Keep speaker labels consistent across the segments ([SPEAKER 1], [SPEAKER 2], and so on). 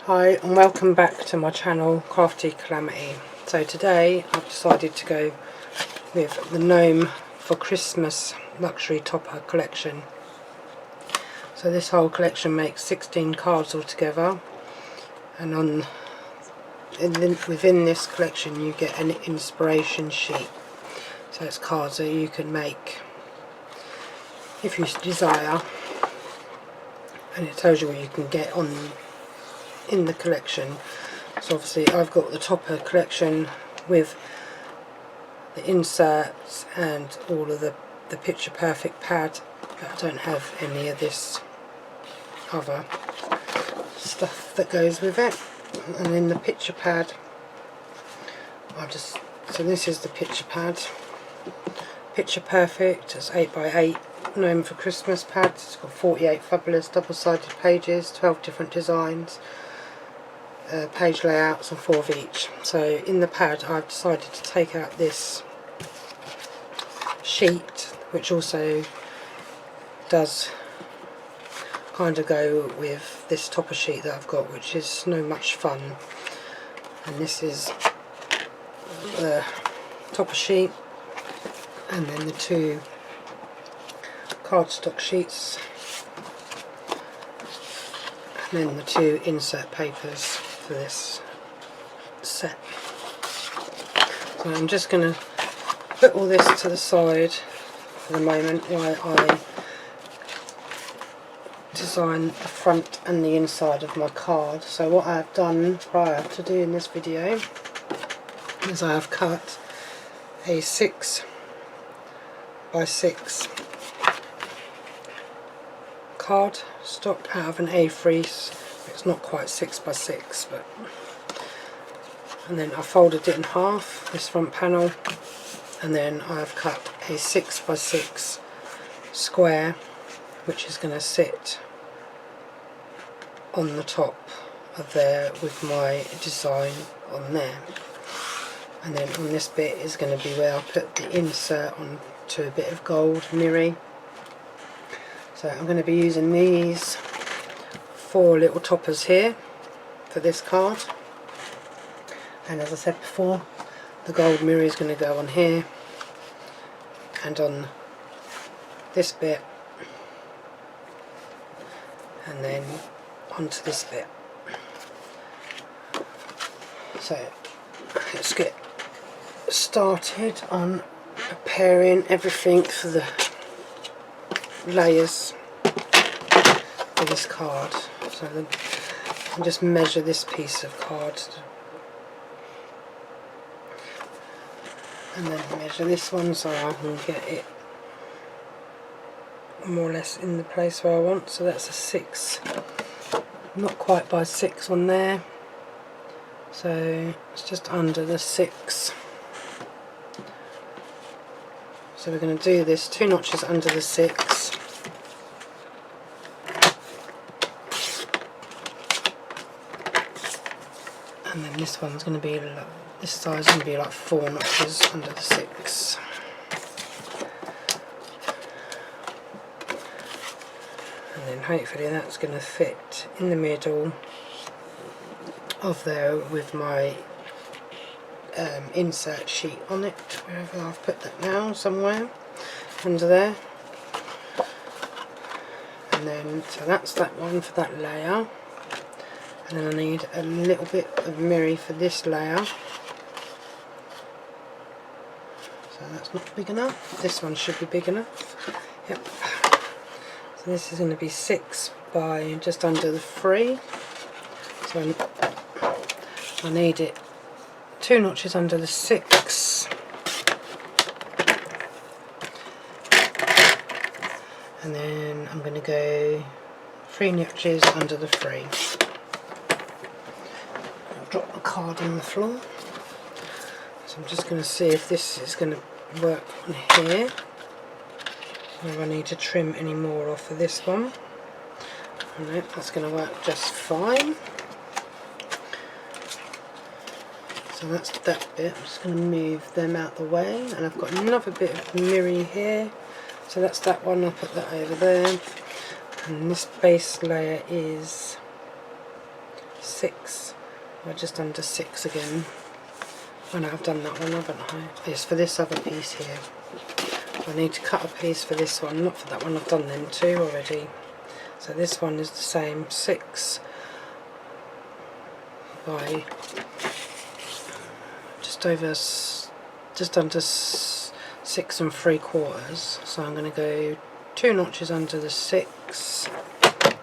[SPEAKER 1] Hi and welcome back to my channel Crafty Calamity. So today I've decided to go with the Gnome for Christmas luxury topper collection. So this whole collection makes 16 cards altogether, and within this collection you get an inspiration sheet. So it's cards that you can make if you desire, and it tells you what you can get in the collection. So obviously I've got the topper collection with the inserts and all of the picture perfect pad, but I don't have any of this other stuff that goes with it. And in the picture pad so this is the picture pad, picture perfect. It's 8x8 Gnome for Christmas pad. It's got 48 fabulous double-sided pages, 12 different designs, page layouts, and 4 of each. So in the pad I've decided to take out this sheet, which also does kind of go with this topper sheet that I've got, which is no much fun. And this is the topper sheet, and then the two cardstock sheets, and then the two insert papers for this set. So I'm just going to put all this to the side for the moment while I design the front and the inside of my card. So what I've done prior to doing this video is I have cut a 6x6 card stock out of an A3. It's not quite 6x6, but, and then I folded it in half, this front panel, and then I've cut a 6x6 square, which is going to sit on the top of there with my design on there. And then on this bit is going to be where I put the insert onto a bit of gold mirror. So I'm going to be using these 4 little toppers here for this card, and as I said before, the gold mirror is going to go on here and on this bit, and then onto this bit. So let's get started on preparing everything for the layers for this card. So then I'll just measure this piece of card and then measure this one so I can get it more or less in the place where I want. So that's a 6, not quite by 6 on there, so it's just under the 6. So we're going to do this 2 notches under the 6, and then this one's going to be like, this size is going to be like 4 notches under the 6. And then hopefully that's going to fit in the middle of there with my insert sheet on it, wherever I've put that now, somewhere under there. And then so that's that one for that layer, and then I need a little bit of mirror for this layer. So that's not big enough. This one should be big enough. Yep. So this is going to be 6 by just under the 3. So I need it 2 notches under the 6, and then I'm going to go 3 notches under the 3. I'll drop the card on the floor. So I'm just going to see if this is going to work on here, or I need to trim any more off of this one. No, that's going to work just fine. So that's that bit. I'm just going to move them out the way, and I've got another bit of mirror here, so that's that one. I'll put that over there, and this base layer is 6, or just under 6 again. Oh no, I've done that one, haven't I? Yes, for this other piece here. I need to cut a piece for this one, not for that one. I've done them 2 already. So this one is the same, 6 by just under 6 3/4. So I'm going to go 2 notches under the 6. Put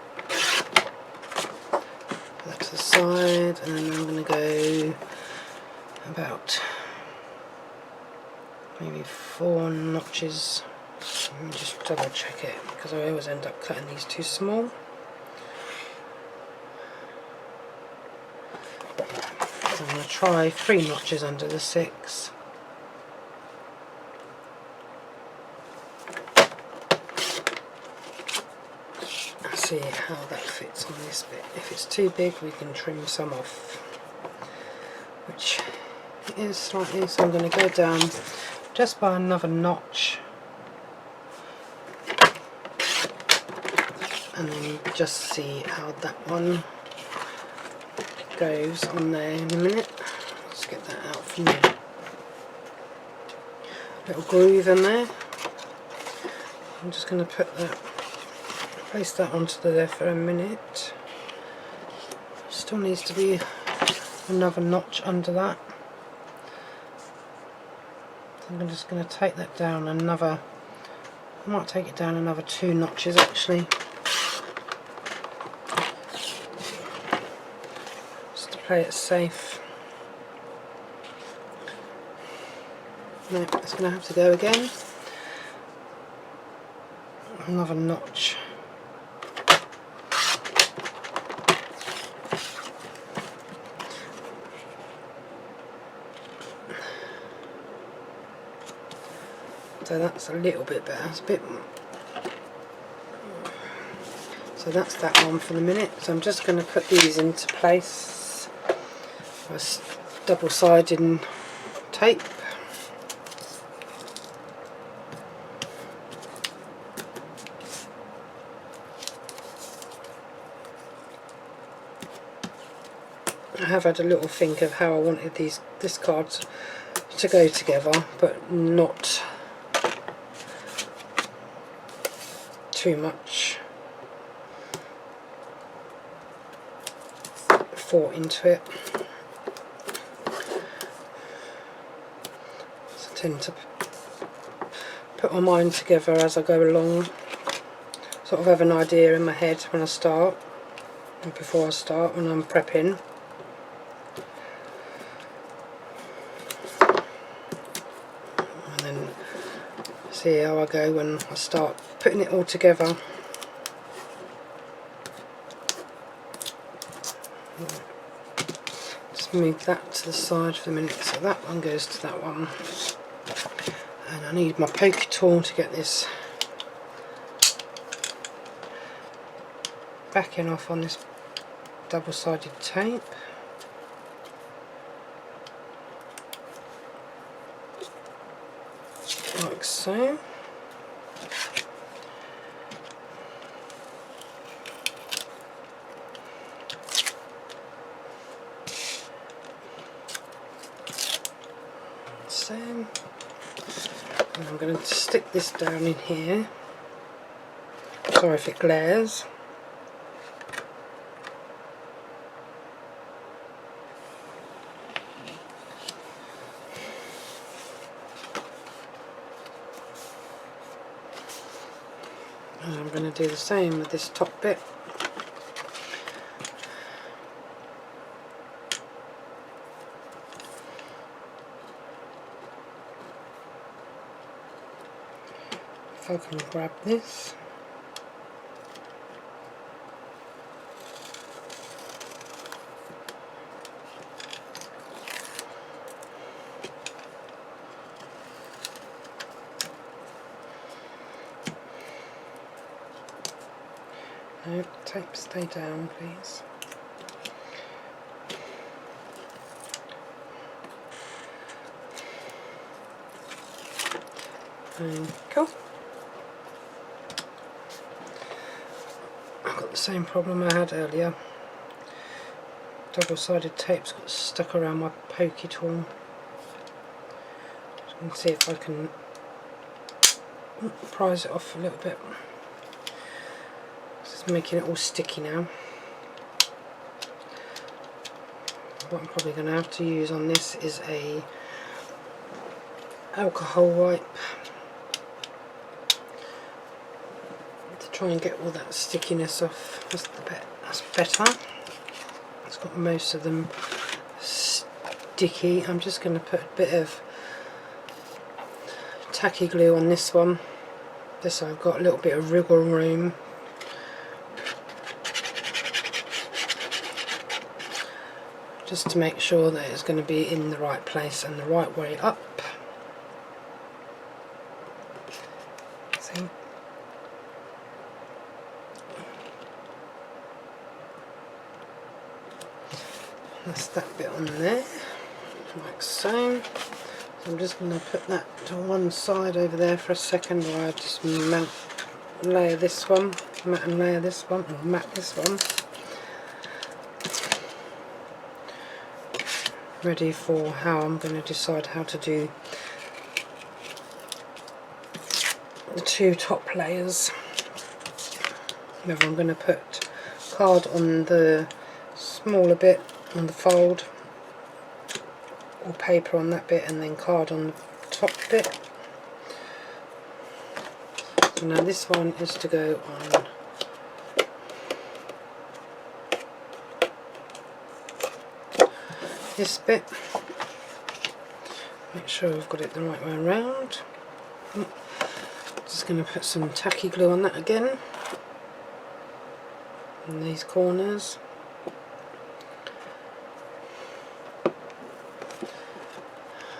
[SPEAKER 1] that to the side, and then I'm going to go about maybe 4 notches. Let me just double check it, because I always end up cutting these too small. So I'm going to try 3 notches under the 6. See how that fits on this bit. If it's too big, we can trim some off, which it is slightly. So I'm going to go down just by another notch, and then just see how that one goes on there in a minute. Let's get that out from there. Little groove in there. I'm just going to place that onto there for a minute. Still needs to be another notch under that. So I'm just going to take that down another. I might take it down another 2 notches actually, just to play it safe. No, it's going to have to go again. Another notch. So that's a little bit better. It's a bit. So that's that one for the minute. So I'm just going to put these into place with double-sided tape. I have had a little think of how I wanted this card to go together, but not too much thought into it. So I tend to put my mind together as I go along, sort of have an idea in my head when I start, and before I start, when I'm prepping. And then see how I go when I start putting it all together. Just move that to the side for a minute, so that one goes to that one. And I need my pokey tool to get this backing off on this double-sided tape. Like so. And I'm going to stick this down in here. Sorry if it glares. And I'm going to do the same with this top bit. If I can grab this. No, tape stay down please. And cool. I've got the same problem I had earlier. double-sided tape's got stuck around my pokey tool. So see if I can prise it off a little bit. It's making it all sticky now. What I'm probably going to have to use on this is a alcohol wipe to try and get all that stickiness off. That's better. It's got most of them sticky. I'm just going to put a bit of tacky glue on this one. This I've got a little bit of wriggle room. Just to make sure that it's going to be in the right place and the right way up. See? That's that bit on there, like so. I'm just going to put that to one side over there for a second while I just matte and layer this one, or matte this one. Ready for how I'm going to decide how to do the two top layers. Whether I'm going to put card on the smaller bit on the fold, or paper on that bit and then card on the top bit. So now this one is to go on this bit. Make sure I've got it the right way around. Just going to put some tacky glue on that again in these corners.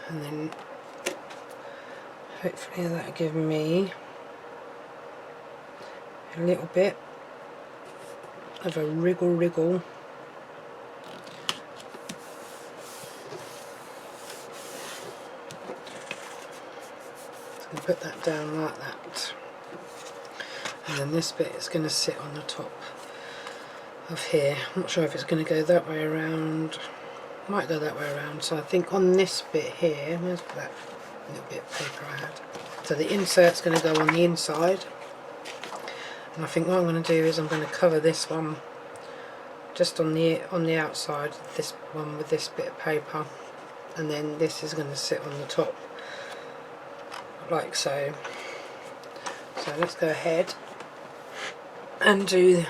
[SPEAKER 1] And then hopefully that'll give me a little bit of a wriggle. Just going to put that down like that. And then this bit is going to sit on the top of here. I'm not sure if it's going to go that way around. Might go that way around, so I think on this bit here, where's that little bit of paper I had? So the insert's going to go on the inside, and I think what I'm going to do is I'm going to cover this one just on the outside, this one with this bit of paper, and then this is going to sit on the top, like so. So let's go ahead and do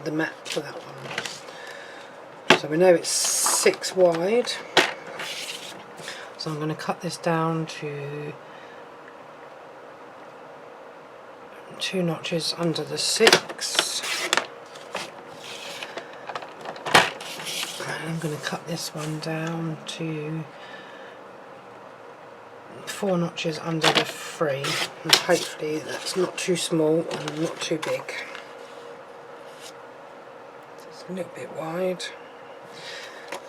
[SPEAKER 1] the mat for that one. So we know it's 6 wide, so I'm going to cut this down to 2 notches under the 6, and I'm going to cut this one down to 4 notches under the 3, and hopefully that's not too small and not too big. So it's a little bit wide.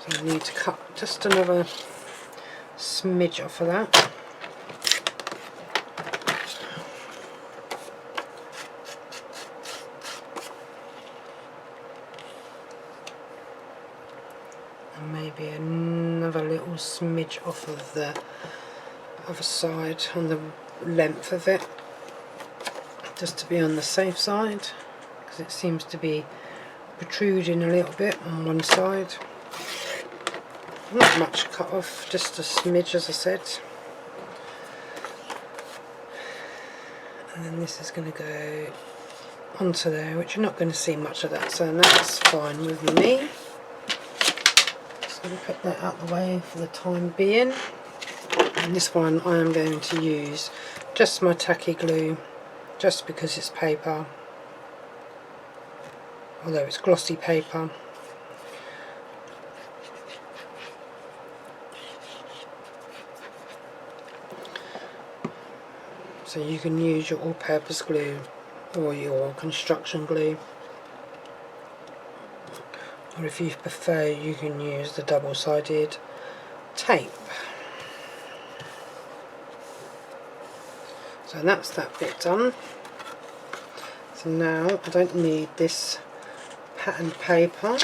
[SPEAKER 1] So I need to cut just another smidge off of that. And maybe another little smidge off of the other side on the length of it, just to be on the safe side, because it seems to be protruding a little bit on one side. Not much cut off, just a smidge as I said. And then this is going to go onto there, which you're not going to see much of that, so that's fine with me. Just going to put that out the way for the time being. And this one I am going to use just my tacky glue, just because it's paper, although it's glossy paper. So you can use your all-purpose glue or your construction glue, or if you prefer you can use the double-sided tape. So that's that bit done. So now I don't need this patterned paper,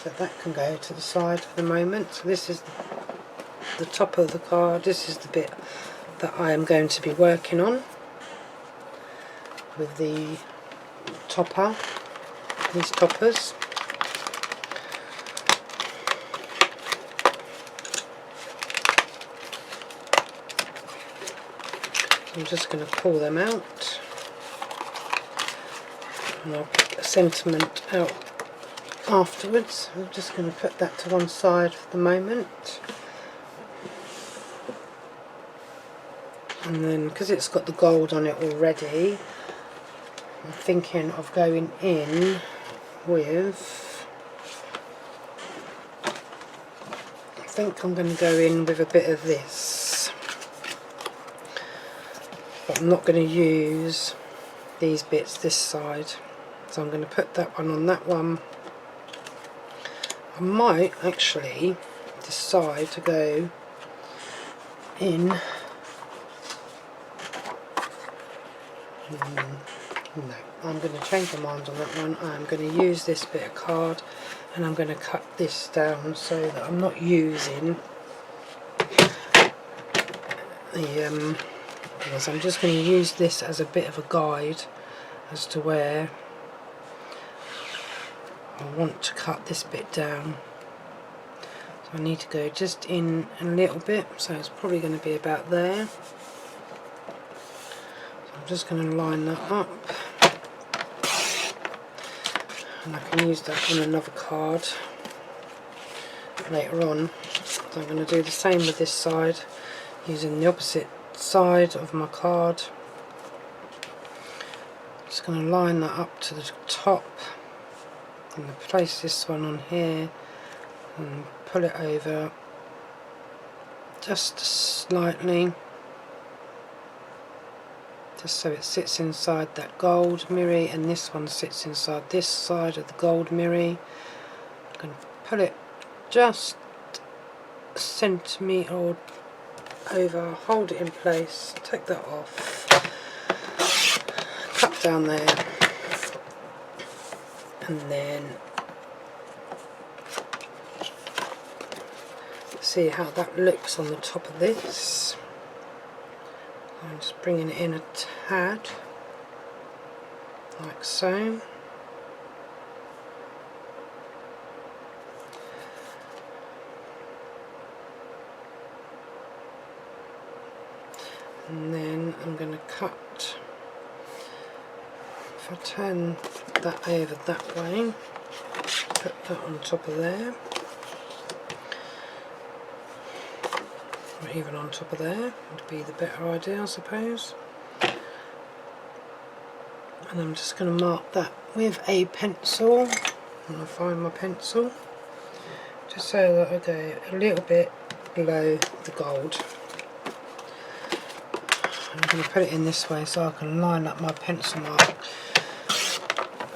[SPEAKER 1] so that can go to the side for the moment. So this is the top of the card. This is the bit that I am going to be working on with the topper, these toppers. I'm just going to pull them out, and I'll put the sentiment out afterwards. I'm just going to put that to one side for the moment, and then because it's got the gold on it already, I'm thinking of going in with, I think I'm going to go in with a bit of this, but I'm not going to use these bits this side, so I'm going to put that one on that one. I might actually decide to go in, no, I'm going to change my mind on that one. I'm going to use this bit of card, and I'm going to cut this down so that I'm not using the so I'm just going to use this as a bit of a guide as to where I want to cut this bit down. So I need to go just in a little bit, so it's probably going to be about there. So I'm just going to line that up, and I can use that on another card later on. So I'm going to do the same with this side, using the opposite side of my card. Just going to line that up to the top, and place this one on here and pull it over just slightly, just so it sits inside that gold mirror, and this one sits inside this side of the gold mirror. I'm going to pull it just a centimetre or over, hold it in place, take that off, cut down there, and then see how that looks on the top of this. I'm just bringing it in a tad, like so. And then I'm going to cut, if I turn that over that way, put that on top of there, or even on top of there would be the better idea, I suppose. And I'm just going to mark that with a pencil, and I'll find my pencil, just so that I go a little bit below the gold. I'm going to put it in this way so I can line up my pencil mark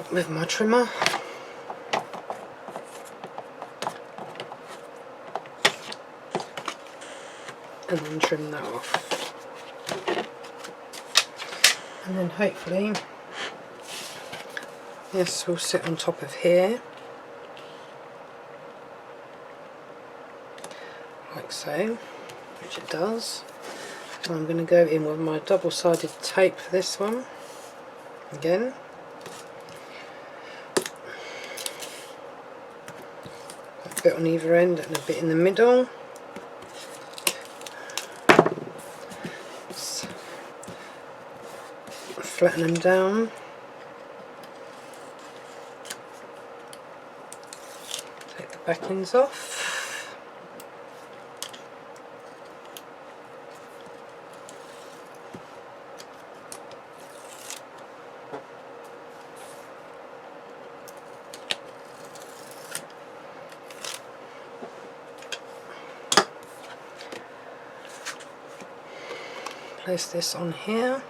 [SPEAKER 1] with my trimmer. And then trim that off. And then hopefully this will sit on top of here, like so, which it does. And I'm going to go in with my double-sided tape for this one again. A bit on either end and a bit in the middle. Just flatten them down. Take the backings off. Place this on here.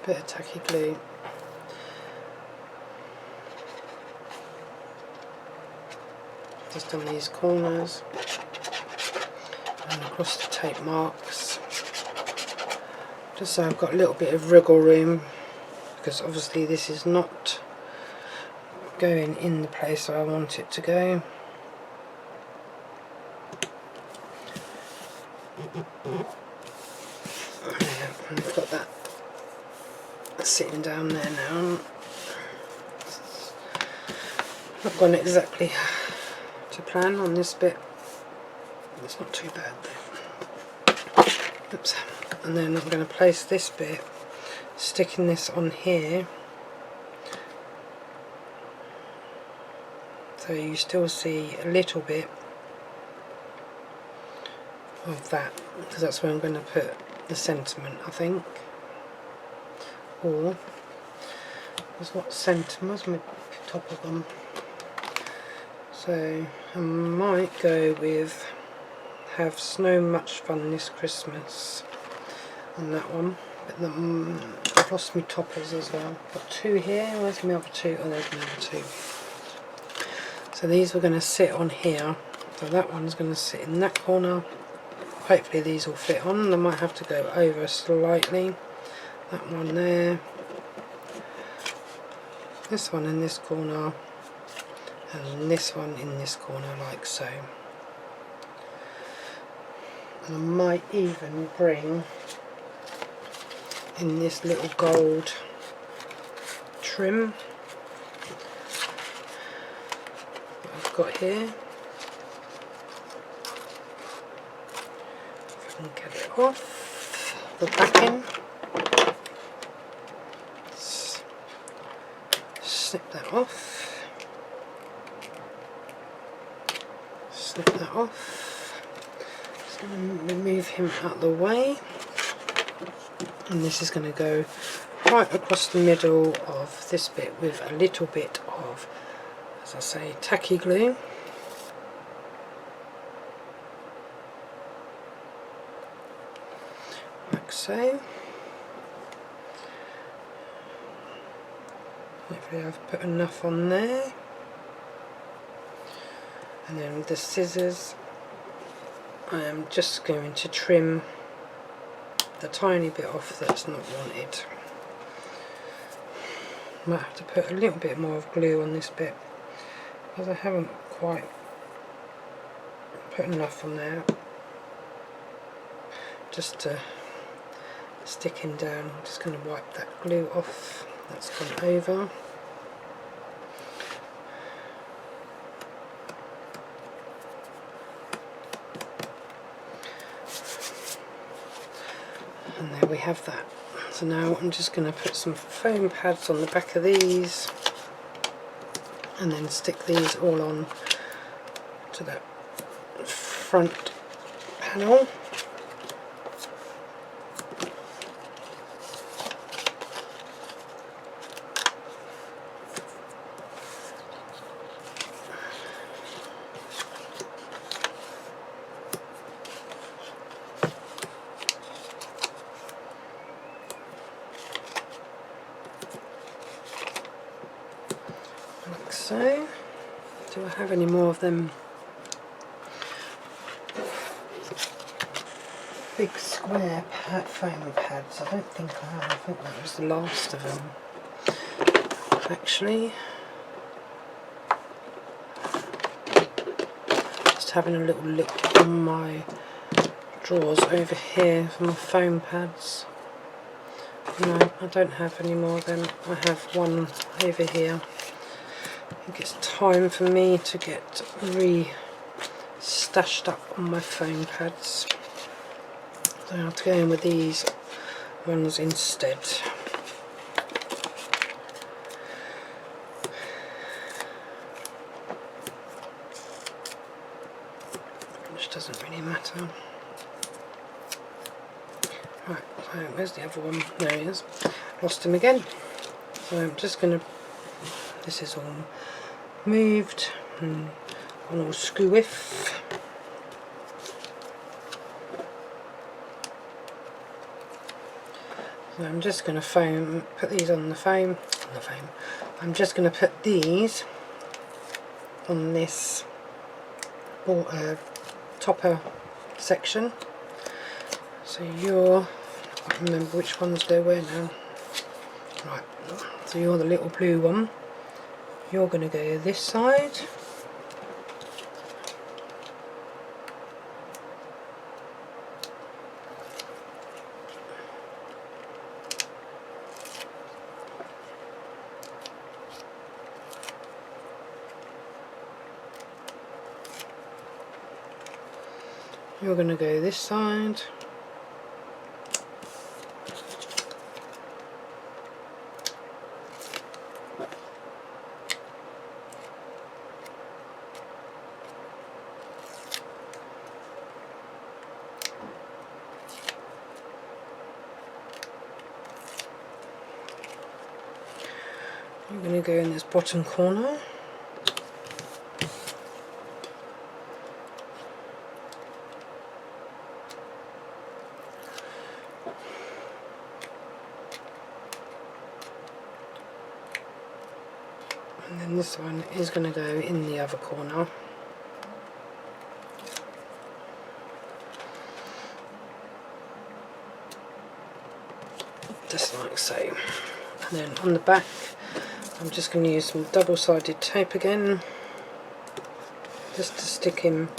[SPEAKER 1] Bit of tacky glue. just on these corners and across the tape marks, just so I've got a little bit of wriggle room, because obviously this is not going in the place where I want it to go. Yeah, and I've got that sitting down there now. Not gone exactly to plan on this bit. It's not too bad though. Oops. And then I'm going to place this bit, sticking this on here, so you still see a little bit of that, because that's where I'm going to put the sentiment, I think. Or there's what sentiment, where's my top of them? So I might go with "Have so much fun this Christmas" on that one. But I've lost my toppers as well. Got two here. Where's my other two? Oh, there's my other two. So these were going to sit on here. So that one's going to sit in that corner. Hopefully these will fit on. I might have to go over slightly. That one there. This one in this corner. And this one in this corner, like so. And I might even bring in this little gold trim that I've got here. If I can get it off the backing. Snip that off. Snip that off. Just going to remove him out of the way, and this is going to go right across the middle of this bit with a little bit of, as I say, tacky glue. Like so. Hopefully I've put enough on there. And then with the scissors I am just going to trim the tiny bit off that's not wanted. Might have to put a little bit more of glue on this bit, because I haven't quite put enough on there just to stick him down. I'm just going to wipe that glue off that's gone over. And there we have that. So now I'm just going to put some foam pads on the back of these and then stick these all on to that front panel. Like so. Do I have any more of them big square foam pads? I don't think I have. I think that was the last of them, actually. Just having a little look on my drawers over here for my foam pads. No, I don't have any more of them. I have one over here. I think it's time for me to get stashed up on my foam pads. So I have to go in with these ones instead. Which doesn't really matter. Right, so where's the other one? There he is. Lost him again. So I'm just going to, this is all moved and on all screw with. So I'm just going to put these on the foam. I'm just going to put these on this topper section. So I can't remember which ones they were now. Right, so you're the little blue one. You're going to go this side. You're going to go this side. You're going to go in this bottom corner. And then this one is going to go in the other corner. Just like so. And then on the back I'm just going to use some double-sided tape again, just to stick him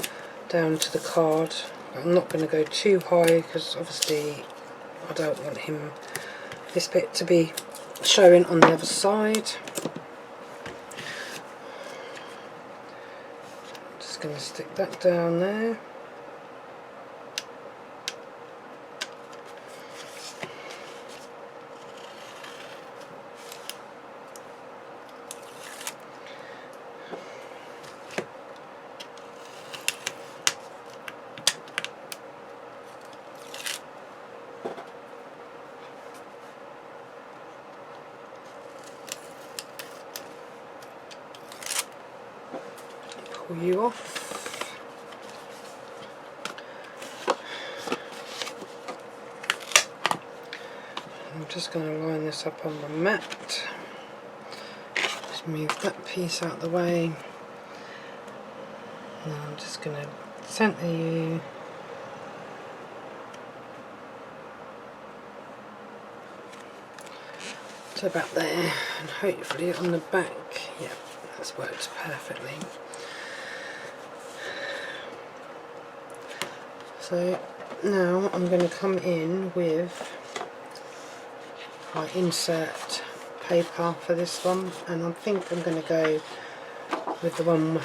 [SPEAKER 1] down to the card. I'm not going to go too high because obviously I don't want this bit to be showing on the other side. Just going to stick that down there. Pull you off. I'm just going to line this up on the mat. Just move that piece out of the way. Now I'm just going to centre you. To about there, and hopefully on the back, yeah, that's worked perfectly. So now I'm going to come in with my insert paper for this one, and I think I'm going to go with the one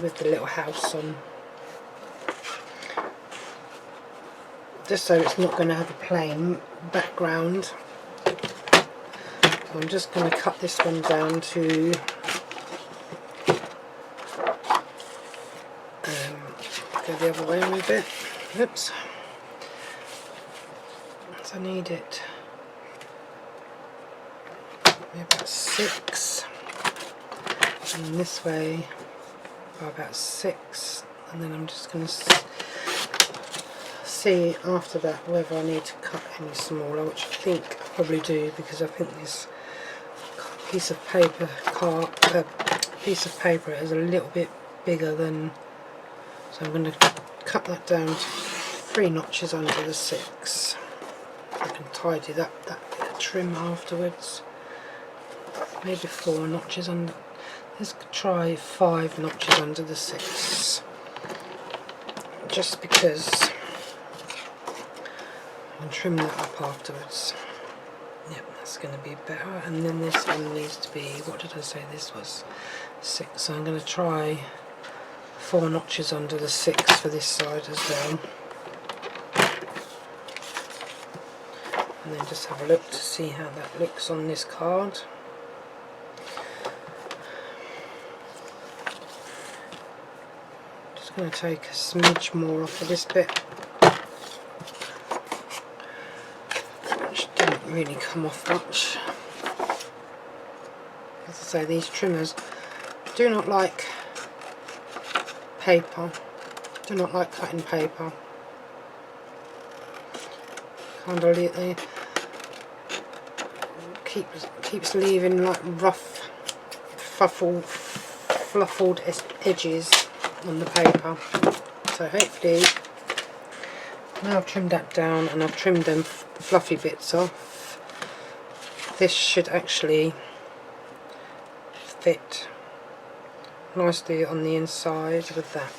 [SPEAKER 1] with the little house on, just so it's not going to have a plain background. So I'm just going to cut this one down to go the other way a little bit. Oops. So I need it maybe about 6, and this way about 6, and then I'm just going to see after that whether I need to cut any smaller, which I think I probably do, because I think this piece of paper is a little bit bigger than, so I'm going to cut that down to 3 notches under the 6. I can tidy that bit of trim afterwards. Maybe 4 notches under. Let's try 5 notches under the 6. Just because I'll trim that up afterwards. Yep, that's going to be better. And then this one needs to be, what did I say this was? 6. So I'm going to try 4 notches under the 6 for this side as well. And then just have a look to see how that looks on this card. Just going to take a smidge more off of this bit, which didn't really come off much. As I say, these trimmers do not like paper, do not like cutting paper. Kind of they keeps leaving like rough, fluffled edges. on the paper. So hopefully, now I've trimmed that down and I've trimmed them fluffy bits off, this should actually fit nicely on the inside with that.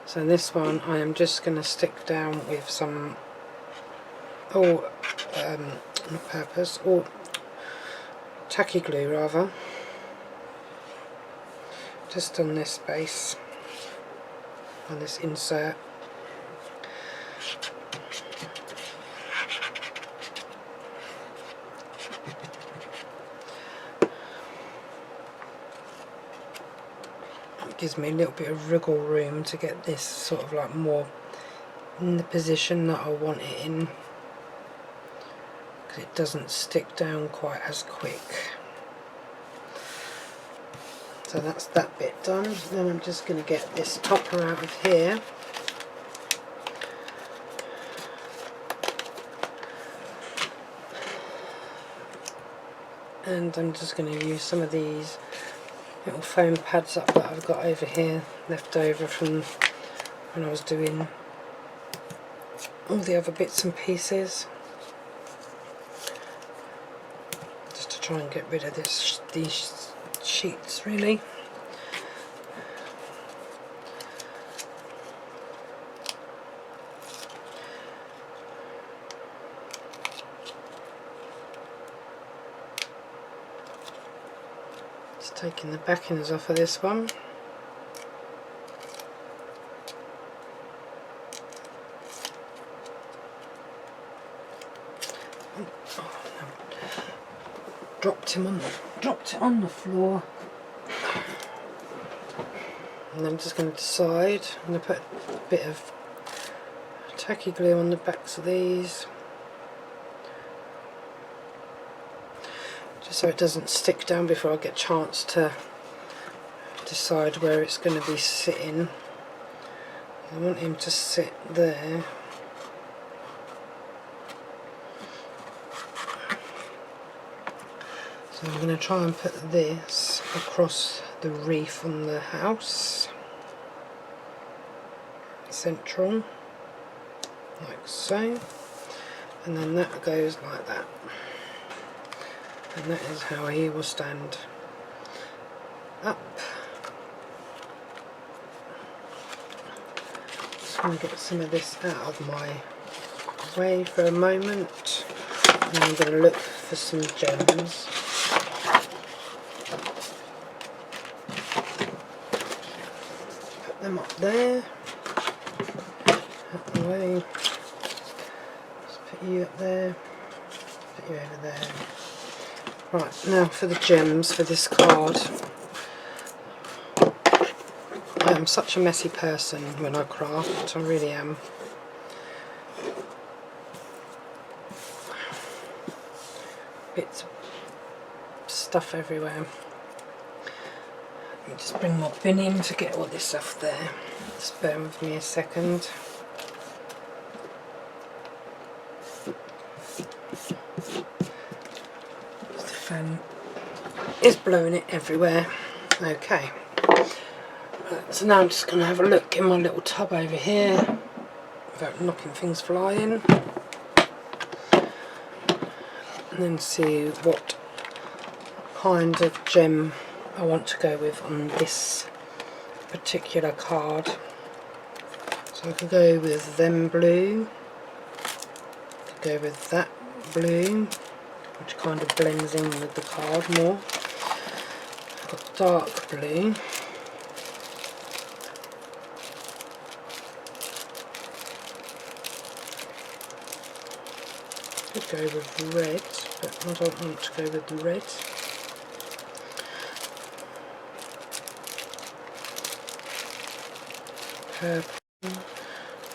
[SPEAKER 1] So this one I am just going to stick down with some not purpose, or tacky glue rather, just on this base, on this insert. It gives me a little bit of wriggle room to get this sort of like more in the position that I want it in, because it doesn't stick down quite as quick. So that's that bit done. Then I'm just going to get this topper out of here. And I'm just going to use some of these little foam pads up that I've got over here, left over from when I was doing all the other bits and pieces, just to try and get rid of these sheets really. Just taking the backings off of this one. Dropped it on the floor. And I'm just going to decide, I'm going to put a bit of tacky glue on the backs of these, just so it doesn't stick down before I get a chance to decide where it's going to be sitting. I want him to sit there. So I'm going to try and put this across the reef on the house, central, like so, and then that goes like that, and that is how he will stand up. Just going to get some of this out of my way for a moment, and I'm going to look for some gems. Them up there, out the way, just put you up there, put you over there. Right, now for the gems for this card. I am such a messy person when I craft, I really am. Bits of stuff everywhere. Let me just bring my bin in to get all this stuff there. Just bear with me a second. The fan is blowing it everywhere. Okay. So now I'm just going to have a look in my little tub over here without knocking things flying. And then see what kind of gem I want to go with on this particular card. So I could go with them blue, could go with that blue, which kind of blends in with the card more. I've got dark blue, could go with red, but I don't want to go with the red. Purple.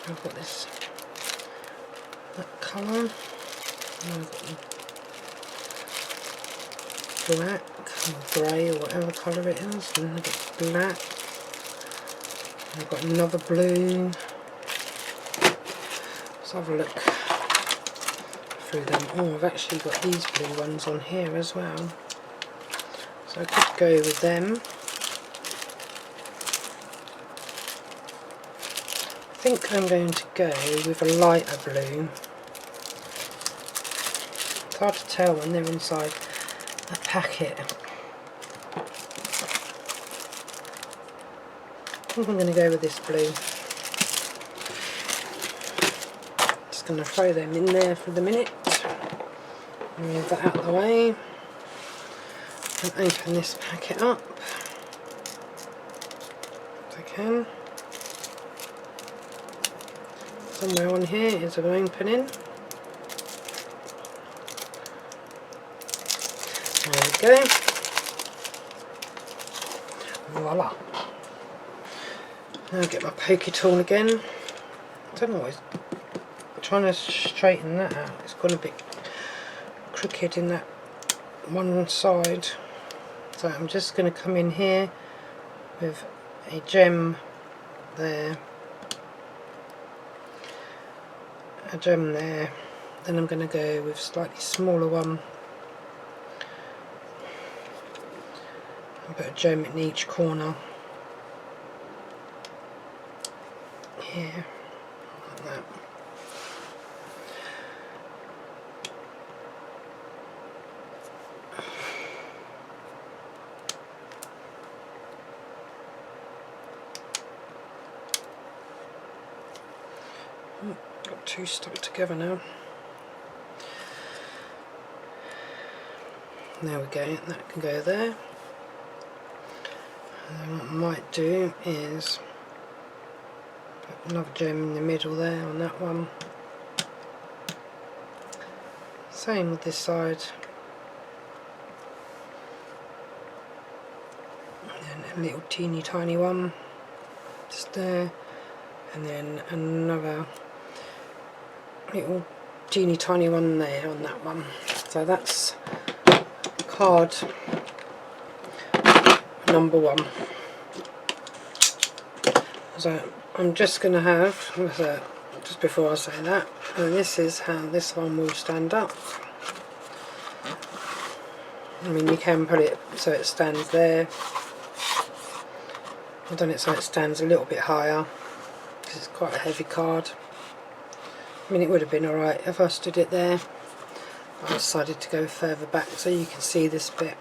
[SPEAKER 1] I've got this, that colour, and I've got black or grey or whatever colour it is, and I've got black, and I've got another blue. Let's have a look through them. Oh, I've actually got these blue ones on here as well, so I could go with them. think I'm going to go with a lighter blue. It's hard to tell when they're inside a packet. I think I'm going to go with this blue. Just going to throw them in there for the minute. Move that out of the way. And open this packet up. If I can. Somewhere on here is an opening. There we go. Voila. Now get my pokey tool again. I don't know what it's trying to straighten that out. It's gone a bit crooked in that one side. So I'm just going to come in here with a gem there. A gem there. Then I'm going to go with a slightly smaller one. I'll put a gem in each corner. Here, like that. Got two stuck together now. There we go, that can go there. And then what I might do is put another gem in the middle there on that one. Same with this side. And a little teeny tiny one just there. And then another little teeny tiny one there on that one. So that's card number 1. So I'm just going to have, just before I say that, and this is how this one will stand up. I mean, you can put it so it stands there. I've done it so it stands a little bit higher because it's quite a heavy card. I mean, it would have been alright if I stood it there, but I decided to go further back so you can see this bit.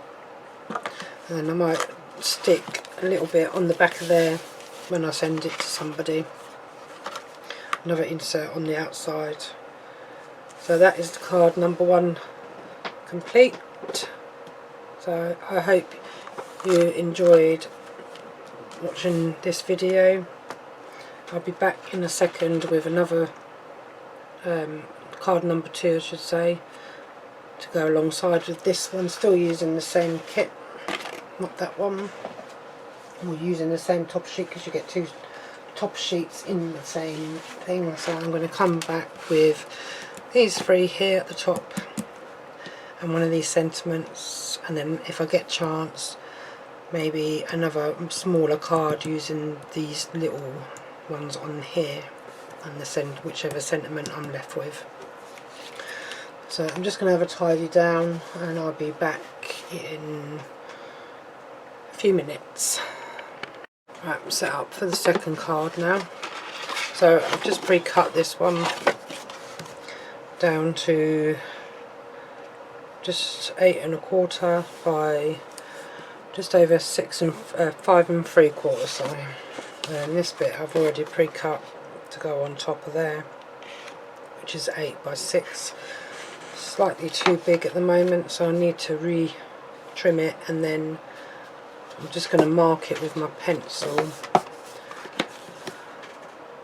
[SPEAKER 1] And then I might stick a little bit on the back of there when I send it to somebody. Another insert on the outside. So that is the card number 1 complete. So I hope you enjoyed watching this video. I'll be back in a second with another card number 2, I should say, to go alongside with this one, still using the same kit, not that one. We're using the same top sheet because you get 2 top sheets in the same thing. So I'm going to come back with these 3 here at the top and one of these sentiments, and then if I get a chance maybe another smaller card using these little ones on here and whichever sentiment I'm left with. So I'm just going to have a tidy down and I'll be back in a few minutes. Right, I'm set up for the second card now. So I've just pre-cut this one down to just 8 1/4 by just over 5 3/4. Sorry. And this bit I've already pre-cut to go on top of there, which is 8 by 6. Slightly too big at the moment, so I need to re-trim it, and then I'm just going to mark it with my pencil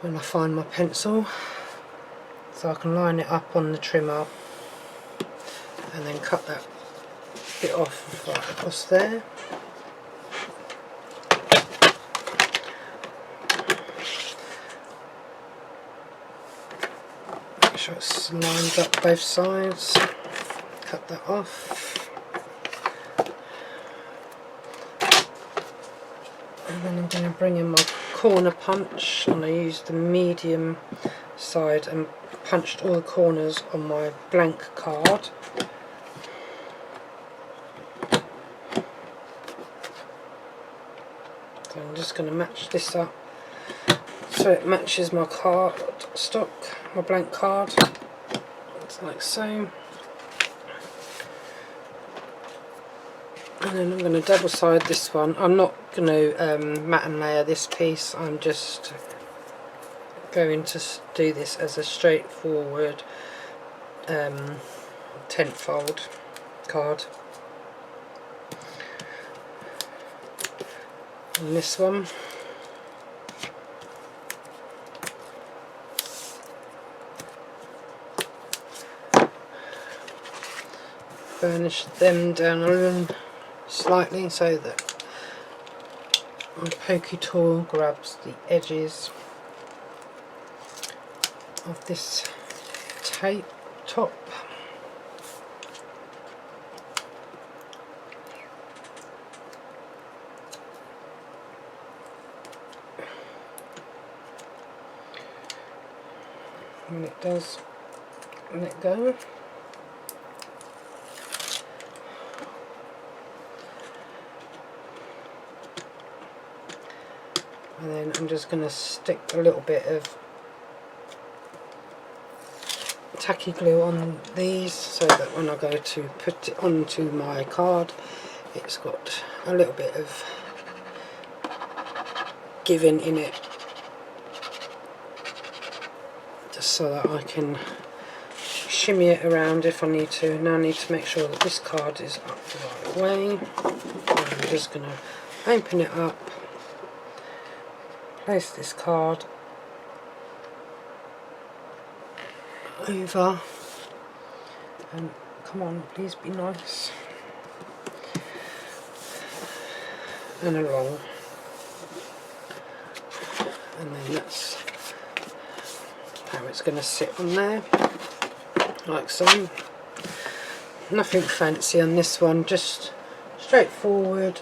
[SPEAKER 1] when I find my pencil, so I can line it up on the trimmer and then cut that bit off right across there. Make sure it's lined up both sides. Cut that off. And then I'm going to bring in my corner punch, and I used the medium side and punched all the corners on my blank card. So I'm just going to match this up so it matches my card stock, my blank card. It's like so. And then I'm going to double side this one. I'm not going to mat and layer this piece, I'm just going to do this as a straightforward 10th fold card. And this one, burnish them down a little slightly so that my pokey tool grabs the edges of this tape top. When it does let go, and then I'm just going to stick a little bit of tacky glue on these so that when I go to put it onto my card it's got a little bit of giving in it, just so that I can shimmy it around if I need to. Now I need to make sure that this card is up the right way. I'm just going to open it up, place this card over, and come on, please be nice, and along, and then that's how it's going to sit on there, like so. Nothing fancy on this one, just straightforward,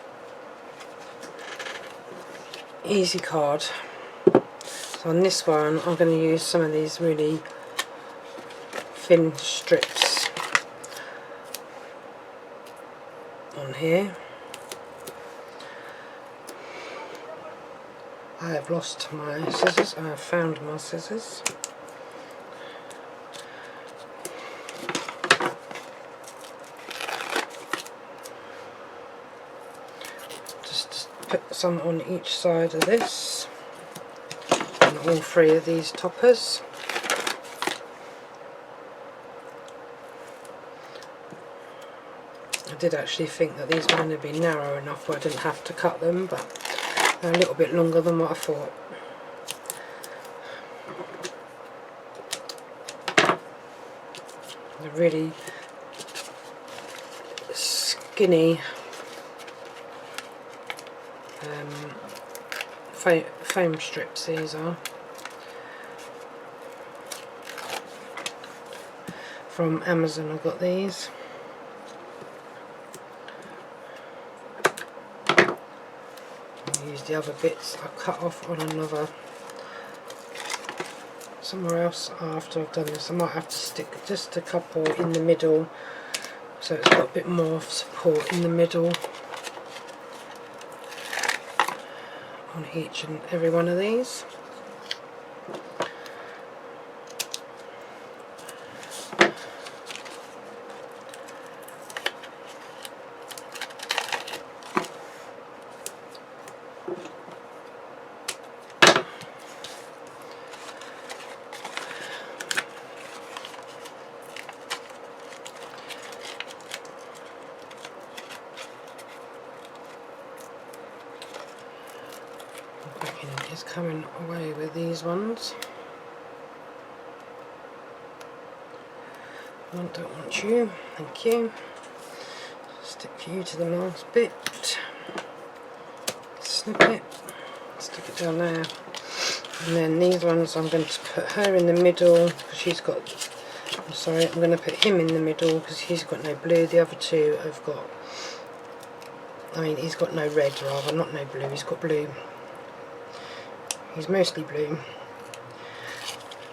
[SPEAKER 1] easy card. So on this one I'm going to use some of these really thin strips on here. I have lost my scissors, I have found my scissors. Just put some on each side of this, on all three of these toppers. I did actually think that these were going to be narrow enough where I didn't have to cut them, but they're a little bit longer than what I thought. They're really skinny foam strips, these are. From Amazon I got these. Use the other bits I cut off on another, somewhere else after I've done this. I might have to stick just a couple in the middle so it's got a bit more support in the middle on each and every one of these. Is coming away with these ones. I don't want you, thank you. Stick you to the last bit. Snip it, stick it down there. And then these ones I'm going to put her in the middle because she's got, I'm sorry, I'm going to put him in the middle because he's got no blue. The other two have got, I mean he's got no red rather, not no blue, he's got blue. He's mostly blue,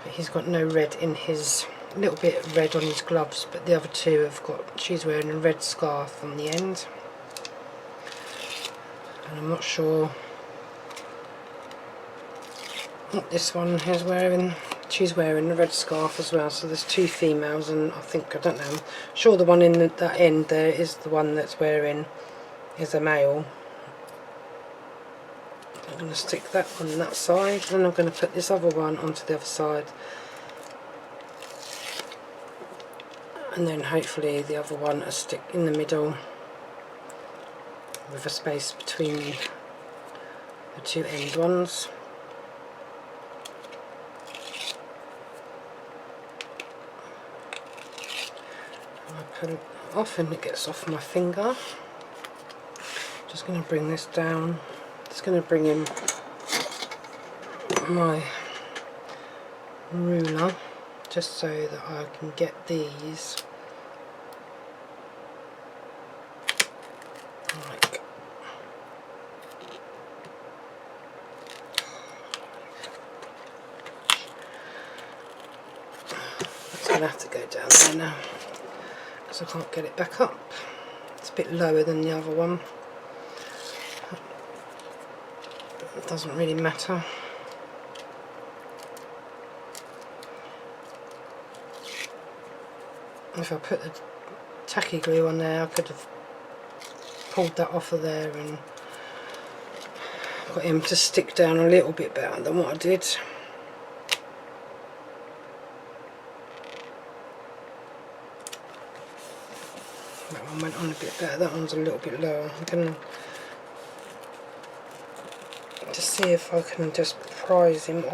[SPEAKER 1] but he's got no red in his, a little bit of red on his gloves, but the other two have got, she's wearing a red scarf on the end, and I'm not sure this one is wearing, she's wearing a red scarf as well, so there's two females, and I don't know, I'm sure the one in that end there is the one that's wearing, is a male. I'm going to stick that on that side, and I'm going to put this other one onto the other side, and then hopefully the other one will stick in the middle with a space between the two end ones. I put it off and it gets off my finger. Just going to bring this down. Just going to bring in my ruler just so that I can get these like it's going to have to go down there now because I can't get it back up. It's a bit lower than the other one. It doesn't really matter. If I put the tacky glue on there, I could have pulled that off of there and got him to stick down a little bit better than what I did. That one went on a bit better, that one's a little bit lower. I'm going to see if I can just prise her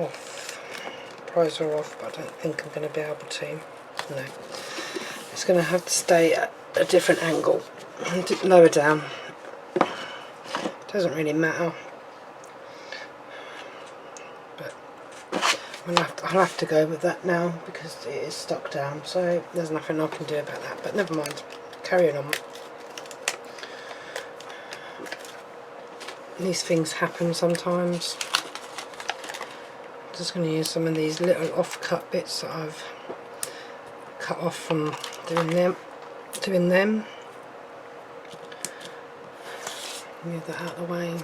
[SPEAKER 1] off, but I don't think I'm going to be able to. No. It's going to have to stay at a different angle and lower down. Doesn't really matter, but I'll have to go with that now because it is stuck down, so there's nothing I can do about that, but never mind, carrying on. These things happen sometimes. Just going to use some of these little off-cut bits that I've cut off from doing them. Move that out of the way.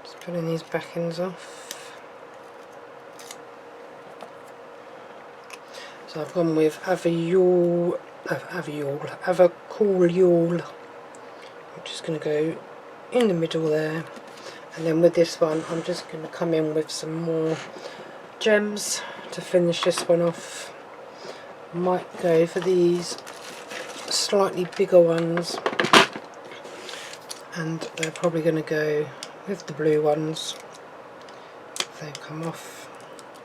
[SPEAKER 1] Just pulling these back ends off. So I've gone with Avacoliol, I'm just going to go in the middle there, and then with this one I'm just going to come in with some more gems to finish this one off. I might go for these slightly bigger ones, and they're probably going to go with the blue ones if they come off.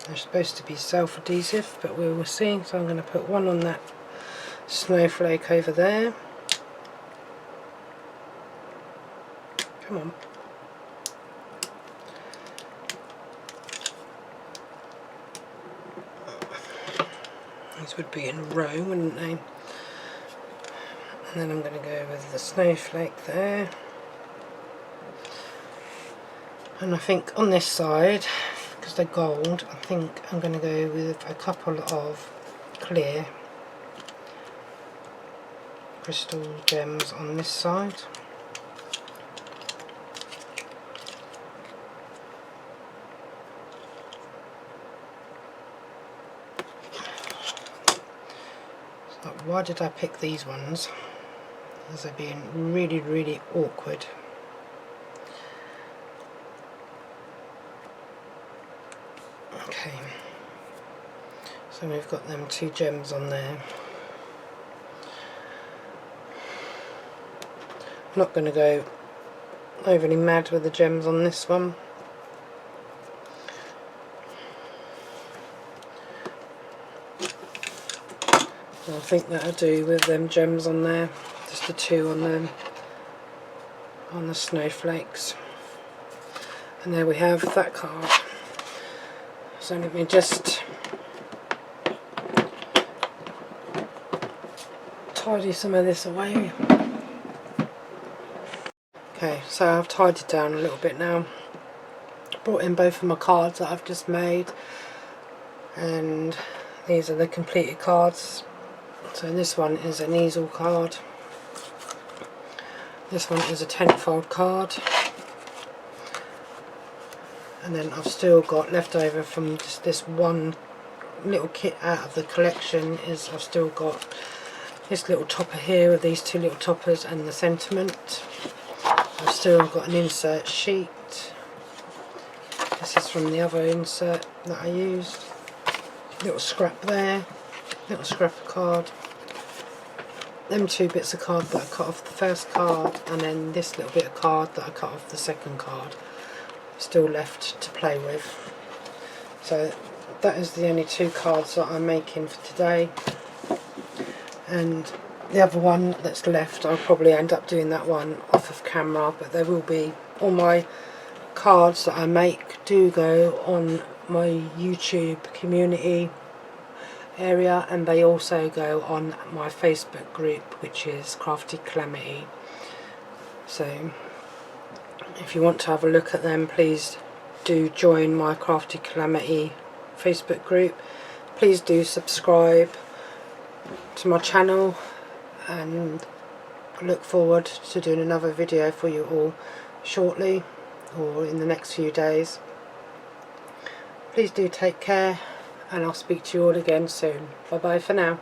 [SPEAKER 1] They're supposed to be self-adhesive, but we will see. So I'm going to put one on that snowflake over there. Come on. These would be in a row, wouldn't they? And then I'm going to go with the snowflake there. And I think on this side, because they're gold, I think I'm going to go with a couple of clear crystal gems on this side. So why did I pick these ones? Because they're being really, really awkward. Okay, so we've got them two gems on there. I'm not going to go overly mad with the gems on this one. I think that'll do with them gems on there, just the two on them, on the snowflakes. And there we have that card. So let me just tidy some of this away. Okay, so I've tidied down a little bit now. Brought in both of my cards that I've just made, and these are the completed cards. So this one is an easel card, this one is a 10-fold card, and then I've still got left over from just this one little kit out of the collection is I've still got this little topper here with these two little toppers and the sentiment. I've still got an insert sheet. This is from the other insert that I used. Little scrap there, little scrap of card. Them two bits of card that I cut off the first card, and then this little bit of card that I cut off the second card. Still left to play with. So that is the only two cards that I'm making for today. And the other one that's left, I'll probably end up doing that one off of camera, but there will be all my cards that I make do go on my YouTube community area, and they also go on my Facebook group, which is Crafty Calamity. So if you want to have a look at them, please do join my Crafty Calamity Facebook group. Please do subscribe to my channel, and I look forward to doing another video for you all shortly, or in the next few days. Please do take care, and I'll speak to you all again soon. Bye bye for now.